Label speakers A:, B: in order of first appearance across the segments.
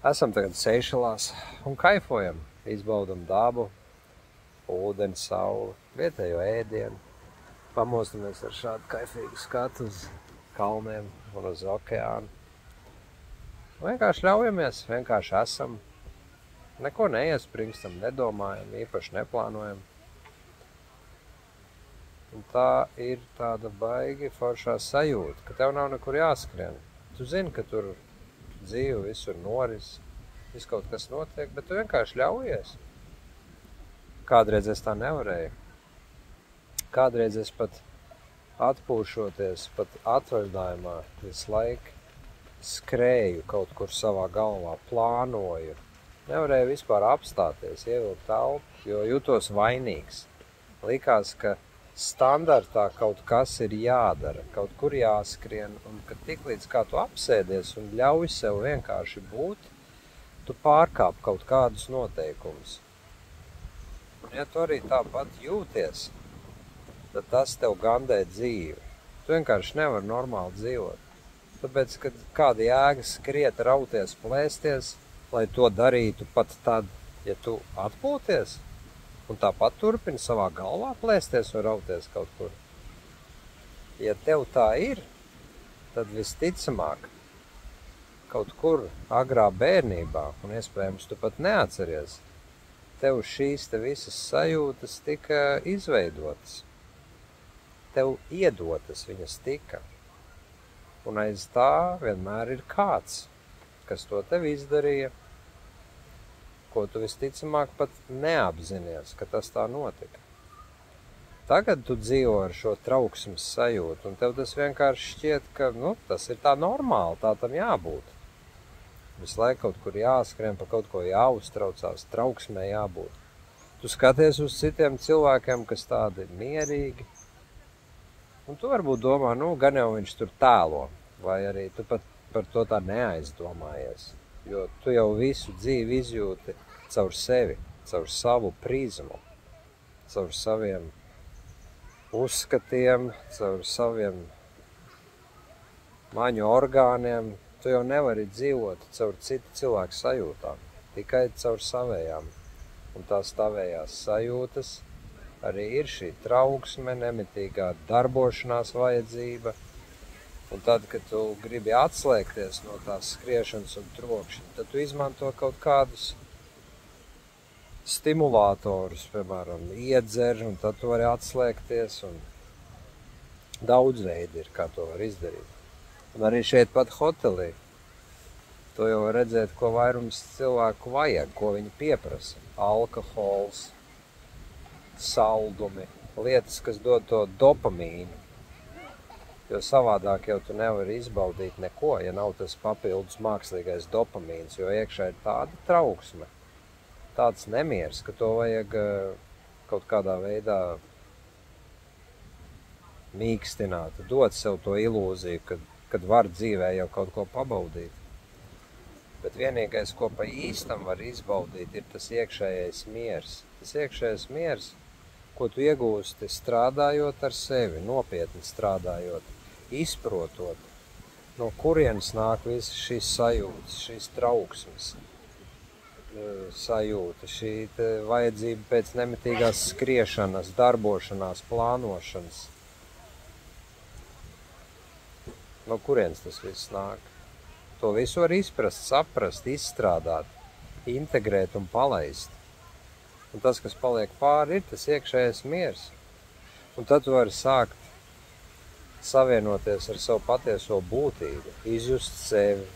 A: Esam tagad Seišelās un kaifojam, izbaudam dabu, ūdeni, sauli, vietējo ēdienu. Pamostamies ar šādu kaifīgu skatu uz kalniem un uz okeānu. Vienkārši ļaujamies, vienkārši esam. Neko neiespringstam, nedomājam, īpaši neplānojam. Un tā ir tāda baigi foršā sajūta, ka tev nav nekur jāskrien. Tu zini, ka tur dzīve visur noris, viss kaut kas notiek, bet tu vienkārši ļaujies. Kādreiz es tā nevarēju. Kādreiz es pat atpūšoties, pat atvaļinājumā visu laiku skrēju kaut kur savā galvā, plānoju. Nevarēju vispār apstāties, ievilkt telpu, jo jutos vainīgs. Likās, ka standartā kaut kas ir jādara, kaut kur jāskrien, un ka tiklīdz kā tu apsēdies un ļauj sev vienkārši būt, tu pārkāp kaut kādus noteikumus. Un ja tu arī tāpat jūties, tad tas tev gandē dzīvi. Tu vienkārši nevari normāli dzīvot. Tāpēc, kad kāda jēga skriet, rauties, plēsties, lai to darītu pat tad, ja tu atpūties, un tāpat turpini savā galvā plēsties un rauties kaut kur. Ja tev tā ir, tad visticamāk, kaut kur agrā bērnībā, un iespējams tu pat neatceries, tev šīs te visas sajūtas tika izveidotas. Tev iedotas viņas tika. Un aiz tā vienmēr ir kāds, kas to tev izdarīja, ko tu visticamāk pat neapzinies, ka tas tā notika. Tagad tu dzīvo ar šo trauksmes sajūtu, un tev tas vienkārši šķiet, ka tas ir tā normāli, tā tam jābūt. Visu laiku kaut kur jāskrien, pa kaut ko jāuztraucās, trauksmē jābūt. Tu skaties uz citiem cilvēkiem, kas tādi mierīgi, un tu varbūt domā, gan jau viņš tur tēlo, vai arī tu pat par to tā neaizdomājies. Jo tu jau visu dzīvi izjūti caur sevi, caur savu prizmu, caur saviem uzskatiem, caur saviem maņu orgāniem. Tu jau nevari dzīvot caur citu cilvēku sajūtām, tikai caur savējām. Un tās tavējās sajūtas arī ir šī trauksme, nemitīgā darbošanās vajadzība. Un tad, kad tu gribi atslēgties no tās skriešanas un trokšņa, tad tu izmanto kaut kādus stimulātorus, piemēram, iedzer, un tad tu vari atslēgties, un daudz veidi ir, kā to var izdarīt. Un arī šeit pat hotelī, to jau var redzēt, ko vairums cilvēku vajag, ko viņi pieprasa. Alkohols, saldumi, lietas, kas dod to dopamīnu. Jo savādāk jau tu nevari izbaudīt neko, ja nav tas papildus mākslīgais dopamīns, jo iekšā ir tāda trauksme, tāds nemieris, ka to vajag kaut kādā veidā mīkstināt, dot sev to ilūziju, kad var dzīvē jau kaut ko pabaudīt. Bet vienīgais, ko pa īstam var izbaudīt, ir tas iekšējais miers. Tas iekšējais miers, ko tu iegūsti strādājot ar sevi, nopietni strādājot, izprotot, no kurienes nāk visas šīs sajūtas, šīs trauksmes sajūta, šī vajadzība pēc nemitīgās skriešanas, darbošanās, plānošanas. No kurienes tas viss nāk? To visu var izprast, saprast, izstrādāt, integrēt un palaist. Un tas, kas paliek pāri, ir tas iekšējais miers. Un tad tu vari sākt savienoties ar savu patieso būtību, izjust sevi,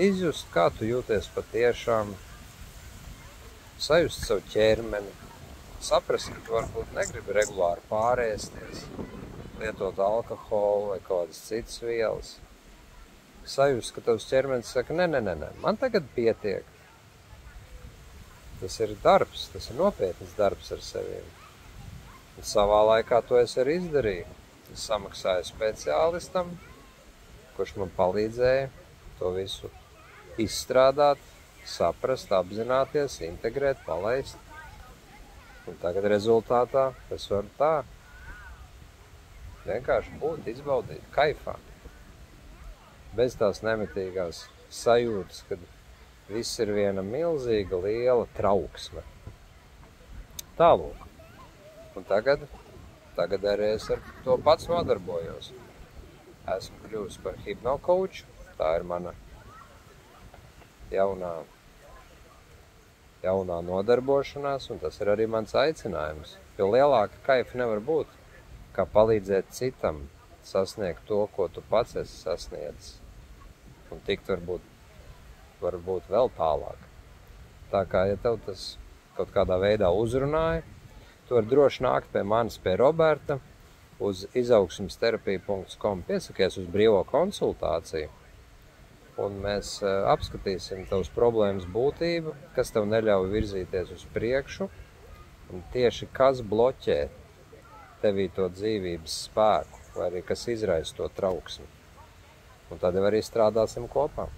A: izjust, kā tu jūties patiešām, sajust savu ķermeni, saprast, ka tu varbūt negribi regulāri pārēsties, lietot alkoholu vai kādas citas vielas. Sajust, ka tavs ķermenis saka, nē, man tagad pietiek. Tas ir darbs, tas ir nopietnas darbs ar seviem. Un savā laikā to es arī izdarīju. Es samaksāju speciālistam, kurš man palīdzēja to visu izstrādāt, saprast, apzināties, integrēt, palaist. Un tagad rezultātā es varu tā vienkārši būt, izbaudīt, kaifā. Bez tās nemitīgās sajūtas, kad Viss ir viena milzīga, liela trauksme. Tālūk. Un tagad arī es ar to pats nodarbojos. Esmu kļuvis par hipnokouču. Tā ir mana jaunā nodarbošanās, un tas ir arī mans aicinājums. Jo lielāka kaifa nevar būt, kā palīdzēt citam sasniegt to, ko tu pats esi sasniedzis. Un tikt varbūt vēl tālāk. Tā kā, ja tev tas kaut kādā veidā uzrunāja, tu vari droši nākt pie manis, pie Roberta, uz izaugsmesterapija.com, piesakies uz brīvo konsultāciju, un mēs apskatīsim tavas problēmas būtību, kas tev neļauj virzīties uz priekšu, un tieši kas bloķē tevī to dzīvības spēku, vai arī kas izraisa to trauksmi. Un tad jau arī strādāsim kopā.